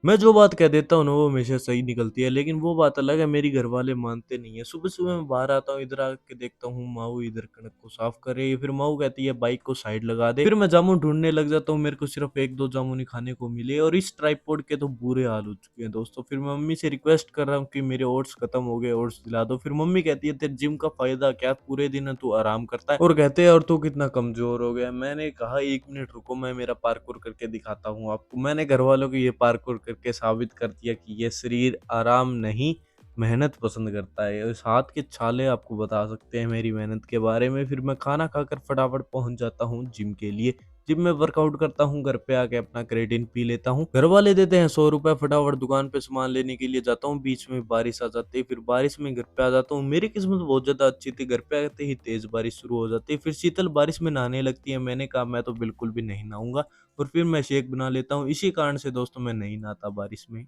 मैं जो बात कह देता हूँ ना वो हमेशा सही निकलती है, लेकिन वो बात अलग है मेरी घरवाले मानते नहीं है। सुबह-सुबह मैं बाहर आता हूँ, इधर आके देखता हूँ माऊ इधर कणक को साफ कर रही है, फिर माऊ कहती है बाइक को साइड लगा दे। फिर मैं जामुन ढूँढने लग जाता हूँ, मेरे को सिर्फ़ 1-2 जामुन ही खाने को मिले और इस ट्राइपॉड के तो बुरे हाल हो चुके हैं दोस्तों। फिर मैं मम्मी से रिक्वेस्ट कर रहा हूँ कि मेरे ओट्स खत्म हो गए, ओट्स दिला दो। फिर मम्मी कहती है तेरे जिम का फ़ायदा क्या? पूरे दिन तू आराम करता है और कहते हैं और तू कितना कमज़ोर हो गया है। मैंने कहा 1 मिनट रुको मैं मेरा पार्कोर करके दिखाता हूँ आपको। मैंने घरवालों को ये पार्कोर करके साबित कर दिया कि ये शरीर आराम नहीं, मेहनत पसंद करता है। इस हाथ के छाले आपको बता सकते हैं मेरी मेहनत के बारे में। फिर मैं खाना खाकर फटाफट पहुँच जाता हूँ जिम के लिए। जिम में वर्कआउट करता हूँ, घर पे आके अपना क्रेटिन पी लेता हूँ। घरवाले देते हैं ₹100 फटाफट दुकान पे सामान लेने के लिए जाता हूँ, बीच में बारिश आ जाती है, फिर बारिश में घर पे आ जाता हूँ। मेरी किस्मत बहुत ज़्यादा अच्छी थी, घर पे आते ही तेज़ बारिश शुरू हो जाती है, फिर शीतल बारिश में नहाने लगती है। मैंने कहा मैं तो बिल्कुल भी नहीं नहाऊँगा और फिर मैं शेक बना लेता हूँ। इसी कारण से दोस्तों मैं नहीं नहाता बारिश में।